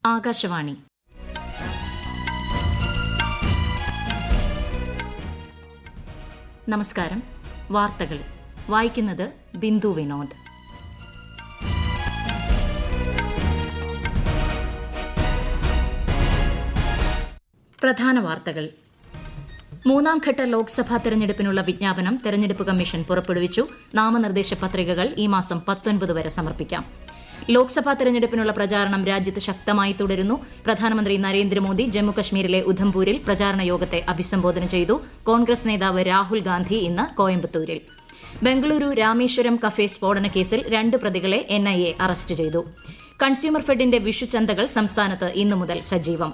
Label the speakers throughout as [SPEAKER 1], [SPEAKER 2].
[SPEAKER 1] ആകാശവാണി. നമസ്കാരം. വാർത്തകൾ വായിക്കുന്നത് ബിന്ദു വിനോദ്. പ്രധാന വാർത്തകൾ. മൂന്നാം ഘട്ട ലോക്സഭാ തെരഞ്ഞെടുപ്പിനുള്ള വിജ്ഞാപനം തെരഞ്ഞെടുപ്പ് കമ്മീഷൻ പുറപ്പെടുവിച്ചു. നാമനിർദ്ദേശ പത്രികകൾ ഈ മാസം 19 വരെ സമർപ്പിക്കാം. ലോക്സഭാ തെരഞ്ഞെടുപ്പിനുള്ള പ്രചാരണം രാജ്യത്ത് ശക്തമായി തുടരുന്നു. പ്രധാനമന്ത്രി നരേന്ദ്രമോദി ജമ്മുകശ്മീരിലെ ഉധംപൂരിൽ പ്രചാരണ യോഗത്തെ അഭിസംബോധന ചെയ്തു. കോൺഗ്രസ് നേതാവ് രാഹുൽ ഗാന്ധി ഇന്ന് കോയമ്പത്തൂരിൽ. ബംഗളൂരു രാമേശ്വരം കഫേ സ്ഫോടന കേസിൽ 2 പ്രതികളെ NIA അറസ്റ്റ് ചെയ്തു. കൺസ്യൂമർ ഫെഡിന്റെ വിഷുചന്തകൾ സംസ്ഥാനത്ത് ഇന്നു മുതൽ സജീവം.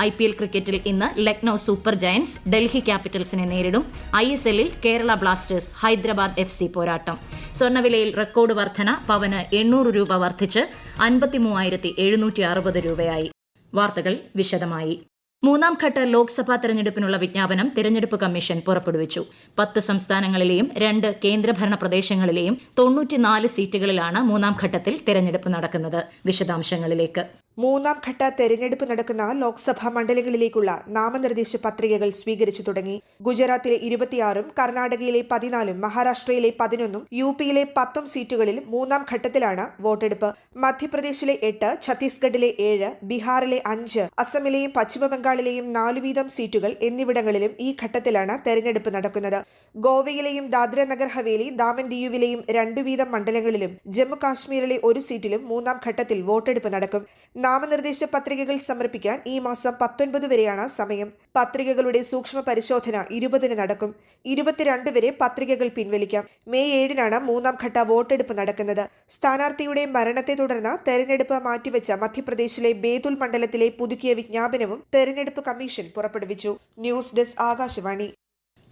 [SPEAKER 1] IPL ക്രിക്കറ്റിൽ ഇന്ന് ലക്നൌ സൂപ്പർ ജയന്റ്സ് ഡൽഹി ക്യാപിറ്റൽസിനെ നേരിടും. ISLൽ കേരള ബ്ലാസ്റ്റേഴ്സ് ഹൈദരാബാദ് FC പോരാട്ടം. സ്വർണ്ണവിലയിൽ റെക്കോർഡ് വർധന. പവന് 800 രൂപ വർദ്ധിച്ച് 53,760 രൂപയായി. വാർത്തകൾ വിശദമായി. മൂന്നാം ഘട്ട ലോക്സഭാ തെരഞ്ഞെടുപ്പിനുള്ള വിജ്ഞാപനം തെരഞ്ഞെടുപ്പ് കമ്മീഷൻ പുറപ്പെടുവിച്ചു. 10 സംസ്ഥാനങ്ങളിലെയും 2 കേന്ദ്രഭരണ പ്രദേശങ്ങളിലെയും 94 സീറ്റുകളിലാണ് മൂന്നാം ഘട്ടത്തിൽ തെരഞ്ഞെടുപ്പ് നടക്കുന്നത്. വിശദാംശങ്ങളിലേക്ക്.
[SPEAKER 2] മൂന്നാം ഘട്ട തെരഞ്ഞെടുപ്പ് നടക്കുന്ന ലോക്സഭാ മണ്ഡലങ്ങളിലേക്കുള്ള നാമനിർദ്ദേശ പത്രികകൾ സ്വീകരിച്ചു തുടങ്ങി. ഗുജറാത്തിലെ 26ഉം കർണാടകയിലെ 14ഉം മഹാരാഷ്ട്രയിലെ 11ഉം UPയിലെ 10 സീറ്റുകളിൽ മൂന്നാം ഘട്ടത്തിലാണ് വോട്ടെടുപ്പ്. മധ്യപ്രദേശിലെ 8, ഛത്തീസ്ഗഡിലെ 7, ബീഹാറിലെ 5, അസമിലെയും പശ്ചിമബംഗാളിലെയും 4 വീതം സീറ്റുകൾ എന്നിവിടങ്ങളിലും ഈ ഘട്ടത്തിലാണ് തെരഞ്ഞെടുപ്പ് നടക്കുന്നത്. ഗോവയിലെയും ദാദ്ര നഗർ ഹവേലി, ദാമൻ ദിയുവിലെയും 2 വീതം മണ്ഡലങ്ങളിലും ജമ്മു കാശ്മീരിലെ 1 സീറ്റിലും മൂന്നാം ഘട്ടത്തിൽ വോട്ടെടുപ്പ് നടക്കും. നാമനിർദ്ദേശ പത്രികകൾ സമർപ്പിക്കാൻ ഈ മാസം 19 വരെയാണ് സമയം. പത്രികകളുടെ സൂക്ഷ്മ പരിശോധന 20-ന് നടക്കും. 22 വരെ പത്രികകൾ പിൻവലിക്കാം. മെയ് 7-നാണ് മൂന്നാം ഘട്ട വോട്ടെടുപ്പ് നടക്കുന്നത്. സ്ഥാനാർത്ഥിയുടെ മരണത്തെ തുടർന്ന് തെരഞ്ഞെടുപ്പ് മാറ്റിവെച്ച മധ്യപ്രദേശിലെ ബേതുൽ മണ്ഡലത്തിലെ പുതുക്കിയ വിജ്ഞാപനവും തെരഞ്ഞെടുപ്പ് കമ്മീഷൻ പുറപ്പെടുവിച്ചു. News desk Akashvani.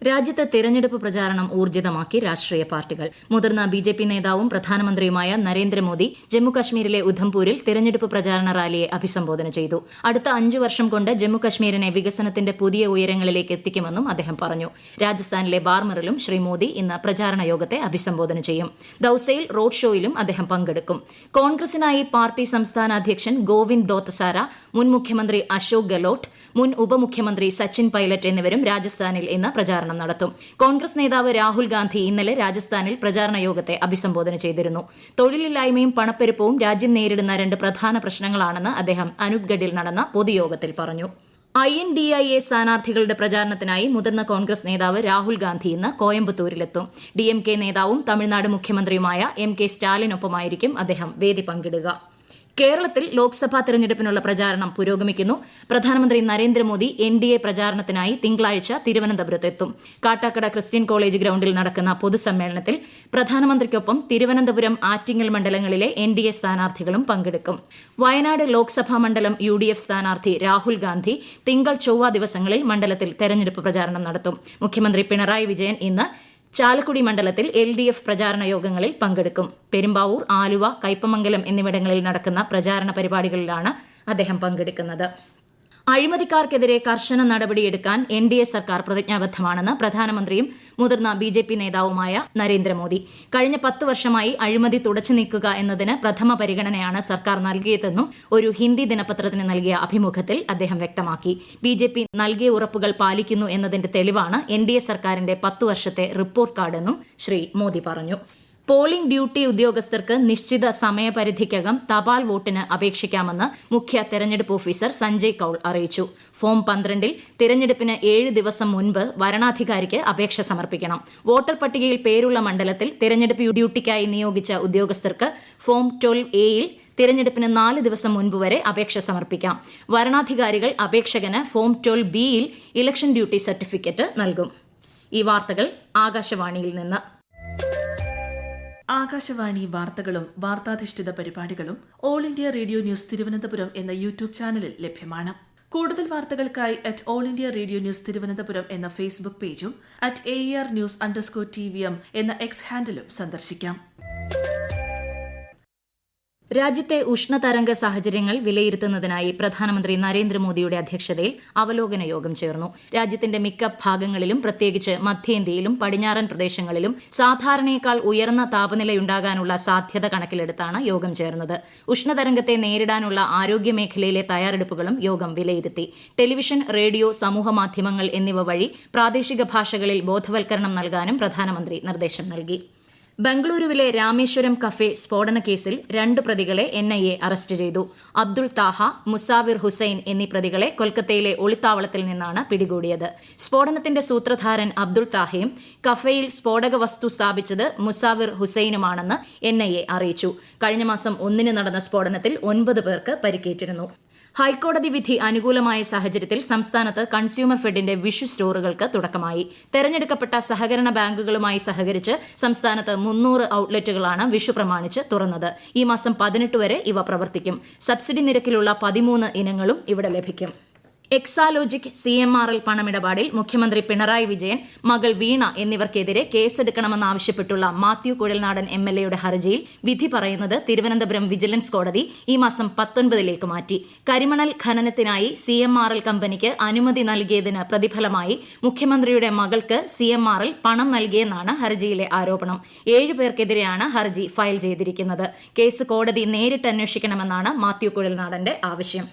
[SPEAKER 1] രാജ്യത്ത് തെരഞ്ഞെടുപ്പ് പ്രചാരണം ഊർജിതമാക്കി രാഷ്ട്രീയ പാർട്ടികൾ. മുതിർന്ന BJP നേതാവും പ്രധാനമന്ത്രിയുമായ നരേന്ദ്രമോദി ജമ്മുകശ്മീരിലെ ഉധംപൂരിൽ തെരഞ്ഞെടുപ്പ് പ്രചാരണ റാലിയെ അഭിസംബോധന ചെയ്തു. അടുത്ത 5 വർഷം കൊണ്ട് ജമ്മുകശ്മീരിനെ വികസനത്തിന്റെ പുതിയ ഉയരങ്ങളിലേക്ക് എത്തിക്കുമെന്നും അദ്ദേഹം പറഞ്ഞു. രാജസ്ഥാനിലെ ബാർമറിലും ശ്രീ മോദി ഇന്ന് പ്രചാരണ യോഗത്തെ അഭിസംബോധന ചെയ്യും. ദൌസയിൽ റോഡ് ഷോയിലും അദ്ദേഹം പങ്കെടുക്കും. കോൺഗ്രസിനായി പാർട്ടി സംസ്ഥാന അധ്യക്ഷൻ ഗോവിന്ദ് ദോത്തസാര, മുൻ മുഖ്യമന്ത്രി അശോക് ഗെഹ്ലോട്ട്, മുൻ ഉപമുഖ്യമന്ത്രി സച്ചിൻ പൈലറ്റ് എന്നിവരും രാജസ്ഥാനിൽ ഇന്ന് പ്രചാരണം നടത്തും. കോൺഗ്രസ് നേതാവ് രാഹുൽ ഗാന്ധി ഇന്നലെ രാജസ്ഥാനിൽ പ്രചാരണ യോഗത്തെ അഭിസംബോധന ചെയ്തിരുന്നു. തൊഴിലില്ലായ്മയും പണപ്പെരുപ്പവും രാജ്യം നേരിടുന്ന 2 പ്രധാന പ്രശ്നങ്ങളാണെന്ന് അദ്ദേഹം അനൂപ്ഗഡിൽ നടന്ന പൊതുയോഗത്തിൽ പറഞ്ഞു. INDIA സ്ഥാനാർത്ഥികളുടെ പ്രചാരണത്തിനായി മുതിർന്ന കോൺഗ്രസ് നേതാവ് രാഹുൽ ഗാന്ധി ഇന്ന് കോയമ്പത്തൂരിലെത്തും. DMK നേതാവും തമിഴ്നാട് മുഖ്യമന്ത്രിയുമായ MK സ്റ്റാലിനൊപ്പമായിരിക്കും അദ്ദേഹം വേദി പങ്കിടുക. കേരളത്തിൽ ലോക്സഭാ തെരഞ്ഞെടുപ്പിനുള്ള പ്രചാരണം പുരോഗമിക്കുന്നു. പ്രധാനമന്ത്രി നരേന്ദ്രമോദി NDA പ്രചാരണത്തിനായി തിങ്കളാഴ്ച തിരുവനന്തപുരത്തെത്തും. കാട്ടാക്കട ക്രിസ്ത്യൻ കോളേജ് ഗ്രൌണ്ടിൽ നടക്കുന്ന പൊതുസമ്മേളനത്തിൽ പ്രധാനമന്ത്രിക്കൊപ്പം തിരുവനന്തപുരം, ആറ്റിങ്ങൽ മണ്ഡലങ്ങളിലെ NDA സ്ഥാനാർത്ഥികളും പങ്കെടുക്കും. വയനാട് ലോക്സഭാ മണ്ഡലം UDF സ്ഥാനാർത്ഥി രാഹുൽ ഗാന്ധി തിങ്കൾ, ചൊവ്വ ദിവസങ്ങളിൽ മണ്ഡലത്തിൽ തെരഞ്ഞെടുപ്പ് പ്രചാരണം നടത്തും. മുഖ്യമന്ത്രി പിണറായി വിജയൻ ഇന്ന് ചാലക്കുടി മണ്ഡലത്തിൽ LDF പ്രചാരണ യോഗങ്ങളിൽ പങ്കെടുക്കും. പെരുമ്പാവൂർ, ആലുവ, കയ്പമംഗലം എന്നിവിടങ്ങളിൽ നടക്കുന്ന പ്രചാരണ പരിപാടികളിലാണ് അദ്ദേഹം പങ്കെടുക്കുന്നത്. അഴിമതിക്കാർക്കെതിരെ കർശന നടപടിയെടുക്കാൻ NDA സർക്കാർ പ്രതിജ്ഞാബദ്ധമാണെന്ന് പ്രധാനമന്ത്രിയും മുതിർന്ന BJP നേതാവുമായ നരേന്ദ്രമോദി. കഴിഞ്ഞ 10 വർഷമായി അഴിമതി തുടച്ചു നീക്കുക എന്നതിന് പ്രഥമ പരിഗണനയാണ് സർക്കാർ നൽകിയതെന്നും ഒരു ഹിന്ദി ദിനപത്രത്തിന് നൽകിയ അഭിമുഖത്തിൽ അദ്ദേഹം വ്യക്തമാക്കി. BJP നൽകിയ ഉറപ്പുകൾ പാലിക്കുന്നു എന്നതിന്റെ തെളിവാണ് NDA സർക്കാരിന്റെ 10 വർഷത്തെ റിപ്പോർട്ട് കാർഡെന്നും ശ്രീ മോദി പറഞ്ഞു. പോളിംഗ് ഡ്യൂട്ടി ഉദ്യോഗസ്ഥർക്ക് നിശ്ചിത സമയപരിധിക്കകം തപാൽ വോട്ടിന് അപേക്ഷിക്കാമെന്ന് മുഖ്യ തെരഞ്ഞെടുപ്പ് ഓഫീസർ സഞ്ജയ് കൌൾ അറിയിച്ചു. ഫോം 12-ൽ തിരഞ്ഞെടുപ്പിന് 7 ദിവസം മുൻപ് വരണാധികാരിക്ക് അപേക്ഷ സമർപ്പിക്കണം. വോട്ടർ പട്ടികയിൽ പേരുള്ള മണ്ഡലത്തിൽ തിരഞ്ഞെടുപ്പ് ഡ്യൂട്ടിക്കായി നിയോഗിച്ച ഉദ്യോഗസ്ഥർക്ക് ഫോം 12A-യിൽ തിരഞ്ഞെടുപ്പിന് 4 ദിവസം മുൻപ് വരെ അപേക്ഷ സമർപ്പിക്കാം. വരണാധികാരികൾ അപേക്ഷകന് ഫോം 12B-യിൽ ഇലക്ഷൻ ഡ്യൂട്ടി സർട്ടിഫിക്കറ്റ് നൽകും. ഈ വാർത്തകൾ ആകാശവാണിയിൽ നിന്ന്.
[SPEAKER 3] ആകാശവാണി വാർത്തകളും വാർത്താധിഷ്ഠിത പരിപാടികളും all India radio news Thiruvananthapuram എന്ന യൂട്യൂബ് ചാനലിൽ ലഭ്യമാണ്. കൂടുതൽ വാർത്തകൾക്കായി @all India radio news Thiruvananthapuram എന്ന ഫേസ്ബുക്ക് പേജും @AER_News_TVM എന്ന X ഹാൻഡിലും സന്ദർശിക്കാം.
[SPEAKER 1] രാജ്യത്തെ ഉഷ്ണതരംഗ സാഹചര്യങ്ങൾ വിലയിരുത്തുന്നതിനായി പ്രധാനമന്ത്രി നരേന്ദ്രമോദിയുടെ അധ്യക്ഷതയിൽ അവലോകന യോഗം ചേർന്നു. രാജ്യത്തിന്റെ മിക്ക ഭാഗങ്ങളിലും പ്രത്യേകിച്ച് മധ്യേന്ത്യയിലും പടിഞ്ഞാറൻ പ്രദേശങ്ങളിലും സാധാരണയേക്കാൾ ഉയർന്ന താപനിലയുണ്ടാകാനുള്ള സാധ്യത കണക്കിലെടുത്താണ് യോഗം ചേർന്നത്. ഉഷ്ണതരംഗത്തെ നേരിടാനുള്ള ആരോഗ്യമേഖലയിലെ തയ്യാറെടുപ്പുകളും യോഗം വിലയിരുത്തി. ടെലിവിഷൻ, റേഡിയോ, സമൂഹമാധ്യമങ്ങൾ എന്നിവ വഴി പ്രാദേശിക ഭാഷകളിൽ ബോധവൽക്കരണം നൽകാനും പ്രധാനമന്ത്രി നിർദ്ദേശം നൽകി. ബംഗളൂരുവിലെ രാമേശ്വരം കഫേ സ്ഫോടന കേസിൽ 2 പ്രതികളെ NIA അറസ്റ്റ് ചെയ്തു. അബ്ദുൾ താഹ, മുസാവിർ ഹുസൈൻ എന്നീ പ്രതികളെ കൊൽക്കത്തയിലെ ഒളിത്താവളത്തിൽ നിന്നാണ് പിടികൂടിയത്. സ്ഫോടനത്തിന്റെ സൂത്രധാരൻ അബ്ദുൾ താഹയും കഫേയിൽ സ്ഫോടക വസ്തു സ്ഥാപിച്ചത് മുസാവിർ ഹുസൈനുമാണെന്ന് NIA അറിയിച്ചു. കഴിഞ്ഞ മാസം 1 നടന്ന സ്ഫോടനത്തിൽ 9 പേർക്ക് പരിക്കേറ്റിരുന്നു. ഹൈക്കോടതി വിധി അനുകൂലമായ സാഹചര്യത്തിൽ സംസ്ഥാനത്ത് കൺസ്യൂമർ ഫെഡിന്റെ വിഷു സ്റ്റോറുകൾക്ക് തുടക്കമായി. തെരഞ്ഞെടുക്കപ്പെട്ട സഹകരണ ബാങ്കുകളുമായി സഹകരിച്ച് സംസ്ഥാനത്ത് 300 ഔട്ട്ലെറ്റുകളാണ് വിഷു പ്രമാണിച്ച് തുറന്നത്. ഈ മാസം 18 വരെ ഇവ പ്രവർത്തിക്കും. സബ്സിഡി നിരക്കിലുള്ള 13 ഇനങ്ങളും ഇവിടെ ലഭിക്കും. എക്സാലോജിക് CMRL പണമിടപാടിൽ മുഖ്യമന്ത്രി പിണറായി വിജയൻ, മകൾ വീണ എന്നിവർക്കെതിരെ കേസെടുക്കണമെന്നാവശ്യപ്പെട്ടുള്ള മാത്യു കുഴൽനാടൻ MLAയുടെ ഹർജിയിൽ വിധി പറയുന്നത് തിരുവനന്തപുരം വിജിലൻസ് കോടതി ഈ മാസം 19 മാറ്റി. കരിമണൽ ഖനനത്തിനായി CMRL കമ്പനിക്ക് അനുമതി നൽകിയതിന് പ്രതിഫലമായി മുഖ്യമന്ത്രിയുടെ മകൾക്ക് CMRL പണം നൽകിയെന്നാണ് ഹർജിയിലെ ആരോപണം. 7 പേർക്കെതിരെയാണ് ഹർജി ഫയൽ ചെയ്തിരിക്കുന്നത്. കേസ് കോടതി നേരിട്ട് അന്വേഷിക്കണമെന്നാണ് മാത്യു കുഴൽനാടന്റെ ആവശ്യം.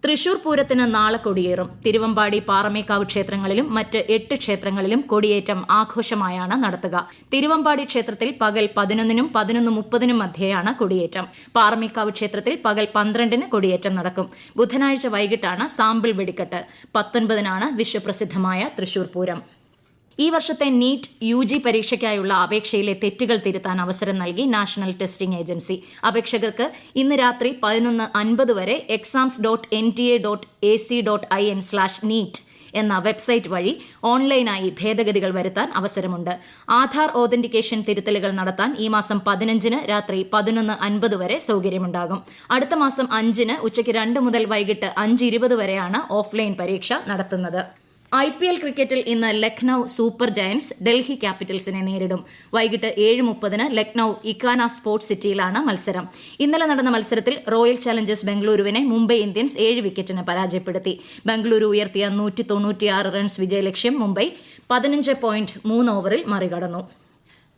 [SPEAKER 1] തൃശൂർ പൂരത്തിന് നാളെ കൊടിയേറും. തിരുവമ്പാടി, പാറമേക്കാവ് ക്ഷേത്രങ്ങളിലും മറ്റ് 8 ക്ഷേത്രങ്ങളിലും കൊടിയേറ്റം ആഘോഷമായാണ് നടത്തുക. തിരുവമ്പാടി ക്ഷേത്രത്തിൽ പകൽ 11-നും 11:30-നും മധ്യേയാണ് കൊടിയേറ്റം. പാറമേക്കാവ് ക്ഷേത്രത്തിൽ പകൽ 12-ന് കൊടിയേറ്റം നടക്കും. ബുധനാഴ്ച വൈകിട്ടാണ് സാമ്പിൾ വെടിക്കെട്ട്. 19-നാണ് വിശ്വപ്രസിദ്ധമായ തൃശൂർ പൂരം. ഈ വർഷത്തെ നീറ്റ് UG പരീക്ഷയ്ക്കായുള്ള അപേക്ഷയിലെ തെറ്റുകൾ തിരുത്താൻ അവസരം നൽകി നാഷണൽ ടെസ്റ്റിംഗ് ഏജൻസി. അപേക്ഷകർക്ക് ഇന്ന് രാത്രി 11:50 വരെ exams.nta.ac.in/neet എന്ന വെബ്സൈറ്റ് വഴി ഓൺലൈനായി ഭേദഗതികൾ വരുത്താൻ അവസരമുണ്ട്. ആധാർ ഓതന്റിക്കേഷൻ തിരുത്തലുകൾ നടത്താൻ ഈ മാസം 15-ന് രാത്രി 11:50 വരെ സൌകര്യമുണ്ടാകും. അടുത്ത മാസം 5-ന് ഉച്ചയ്ക്ക് 2 മുതൽ വൈകിട്ട് 5:20 വരെയാണ് ഓഫ്ലൈൻ പരീക്ഷ നടത്തുന്നത്. IPL ക്രിക്കറ്റിൽ ഇന്ന് ലക്നൌ സൂപ്പർ ജയന്റ്സ് ഡൽഹി ക്യാപിറ്റൽസിനെ നേരിടും. വൈകിട്ട് 7:30-ന് ലക്നൌ ഇക്കാന സ്പോർട്സ് സിറ്റിയിലാണ് മത്സരം. ഇന്നലെ നടന്ന മത്സരത്തിൽ റോയൽ ചലഞ്ചേഴ്സ് ബംഗളൂരുവിനെ മുംബൈ ഇന്ത്യൻസ് 7 വിക്കറ്റിന് പരാജയപ്പെടുത്തി. ബംഗളൂരു ഉയർത്തിയ 196 റൺസ് വിജയലക്ഷ്യം മുംബൈ 15.3 ഓവറിൽ മറികടന്നു.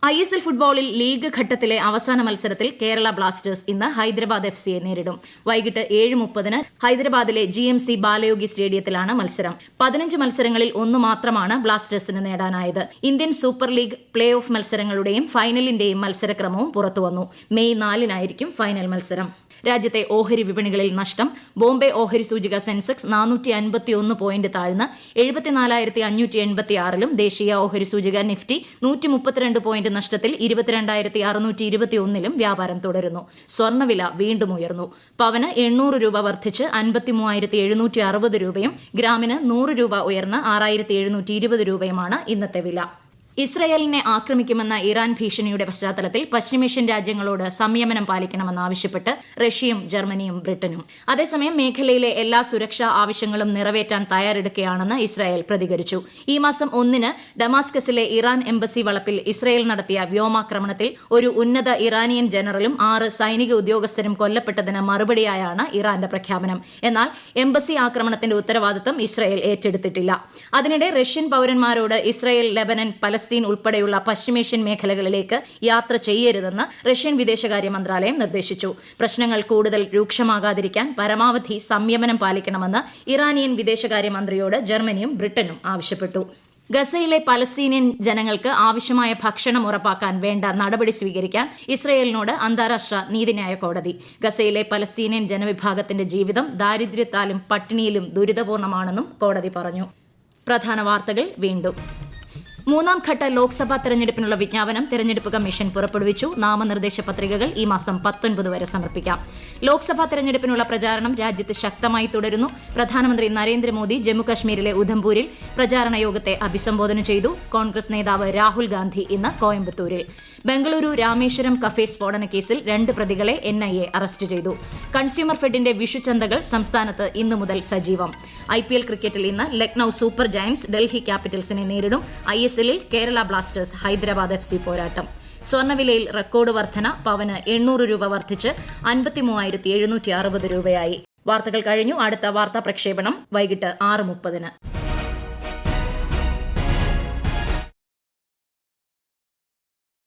[SPEAKER 1] ISL ഫുട്ബോളിൽ ലീഗ് ഘട്ടത്തിലെ അവസാന മത്സരത്തിൽ കേരള ബ്ലാസ്റ്റേഴ്സ് ഇന്ന് ഹൈദരാബാദ് FCയെ നേരിടും. വൈകിട്ട് 7:30-ന് ഹൈദരാബാദിലെ GMC ബാലയോഗി സ്റ്റേഡിയത്തിലാണ് മത്സരം. 15 മത്സരങ്ങളിൽ 1 മാത്രമാണ് ബ്ലാസ്റ്റേഴ്സിന് നേടാനായത്. Indian super league play off മത്സരങ്ങളുടെയും ഫൈനലിന്റെയും മത്സരക്രമവും പുറത്തുവന്നു. മെയ് 4-നായിരിക്കും ഫൈനൽ മത്സരം. രാജ്യത്തെ ഓഹരി വിപണികളിൽ നഷ്ടം. ബോംബെ ഓഹരി സൂചിക സെൻസെക്സ് 451 പോയിന്റ് താഴ്ന്ന് 74,586-ലും ദേശീയ ഓഹരി സൂചിക നിഫ്റ്റി 132 പോയിന്റ് നഷ്ടത്തിൽ 22,621-ലും വ്യാപാരം തുടരുന്നു. സ്വർണ്ണവില വീണ്ടും ഉയർന്നു. പവന് 800 രൂപ വർദ്ധിച്ച് 53,760 രൂപയും ഗ്രാമിന് 100 രൂപ ഉയർന്ന് 6,720 രൂപയുമാണ് ഇന്നത്തെ വില. ഇസ്രയേലിനെ ആക്രമിക്കുമെന്ന ഇറാൻ ഭീഷണിയുടെ പശ്ചാത്തലത്തിൽ പശ്ചിമേഷ്യൻ രാജ്യങ്ങളോട് സംയമനം പാലിക്കണമെന്നാവശ്യപ്പെട്ട് റഷ്യയും ജർമ്മനിയും ബ്രിട്ടനും. അതേസമയം മേഖലയിലെ എല്ലാ സുരക്ഷാ ആവശ്യങ്ങളും നിറവേറ്റാൻ തയ്യാറെടുക്കുകയാണെന്ന് ഇസ്രായേൽ പ്രതികരിച്ചു. ഈ മാസം 1-ന് ഡമാസ്കസിലെ ഇറാൻ എംബസി വളപ്പിൽ ഇസ്രായേൽ നടത്തിയ വ്യോമാക്രമണത്തിൽ ഒരു ഉന്നത ഇറാനിയൻ ജനറലും 6 സൈനിക ഉദ്യോഗസ്ഥരും കൊല്ലപ്പെട്ടതിന് മറുപടിയായാണ് ഇറാന്റെ പ്രഖ്യാപനം. എന്നാൽ എംബസി ആക്രമണത്തിന്റെ ഉത്തരവാദിത്തം ഇസ്രായേൽ ഏറ്റെടുത്തിട്ടില്ല. അതിനിടെ റഷ്യൻ പൌരന്മാരോട് ഇസ്രായേൽ, ലെബനൻ, പലസ്തീൻ ഉൾപ്പെടെയുള്ള പശ്ചിമേഷ്യൻ മേഖലകളിലേക്ക് യാത്ര ചെയ്യരുതെന്ന് റഷ്യൻ വിദേശകാര്യ മന്ത്രാലയം നിർദ്ദേശിച്ചു. പ്രശ്നങ്ങൾ കൂടുതൽ രൂക്ഷമാകാതിരിക്കാൻ പരമാവധി സംയമനം പാലിക്കണമെന്ന് ഇറാനിയൻ വിദേശകാര്യ മന്ത്രിയോട് ജർമ്മനിയും ബ്രിട്ടനും ആവശ്യപ്പെട്ടു. ഗസയിലെ പലസ്തീനിയൻ ജനങ്ങൾക്ക് ആവശ്യമായ ഭക്ഷണം ഉറപ്പാക്കാൻ വേണ്ട നടപടി സ്വീകരിക്കാൻ ഇസ്രയേലിനോട് അന്താരാഷ്ട്ര നീതിന്യായ കോടതി. ഗസയിലെ പലസ്തീനിയൻ ജനവിഭാഗത്തിന്റെ ജീവിതം ദാരിദ്ര്യത്താലും പട്ടിണിയിലും ദുരിതപൂർണമാണെന്നും കോടതി പറഞ്ഞു. പ്രധാന വാർത്തകൾ വീണ്ടും. 3ാം ഘട്ട ലോക്സഭാ തെരഞ്ഞെടുപ്പിനുള്ള വിജ്ഞാപനം തെരഞ്ഞെടുപ്പ് കമ്മീഷൻ പുറപ്പെടുവിച്ചു. നാമനിർദ്ദേശ പത്രികകൾ ഈ മാസം 19 വരെ സമർപ്പിക്കാം. ലോക്സഭാ തെരഞ്ഞെടുപ്പിനുള്ള പ്രചാരണം രാജ്യത്ത് ശക്തമായി തുടരുന്നു. പ്രധാനമന്ത്രി നരേന്ദ്രമോദി ജമ്മുകശ്മീരിലെ ഉധംപൂരിൽ പ്രചാരണ യോഗത്തെ അഭിസംബോധന ചെയ്തു. കോൺഗ്രസ് നേതാവ് രാഹുൽ ഗാന്ധി ഇന്ന് കോയമ്പത്തൂരിൽ. ബംഗളൂരു രാമേശ്വരം കഫേ സ്ഫോടന കേസിൽ 2 പ്രതികളെ NIA അറസ്റ്റ് ചെയ്തു. കൺസ്യൂമർ ഫെഡിന്റെ വിഷുചന്തകൾ സംസ്ഥാനത്ത് ഇന്നു മുതൽ സജീവം. IPL ക്രിക്കറ്റിൽ ഇന്ന് ലക്നൌ സൂപ്പർ ജയന്റ്സ് ഡൽഹി ക്യാപിറ്റൽസിനെ നേരിടും. ISLൽ കേരള ബ്ലാസ്റ്റേഴ്സ് ഹൈദരാബാദ് FC പോരാട്ടം. സ്വർണ്ണവിലയിൽ റെക്കോർഡ് വർധന, പവന് 800 രൂപ വർദ്ധിച്ച് 53,760 രൂപയായി. വാർത്തകൾ കഴിഞ്ഞു. അടുത്ത വാർത്താ പ്രക്ഷേപണം വൈകിട്ട് 6:30.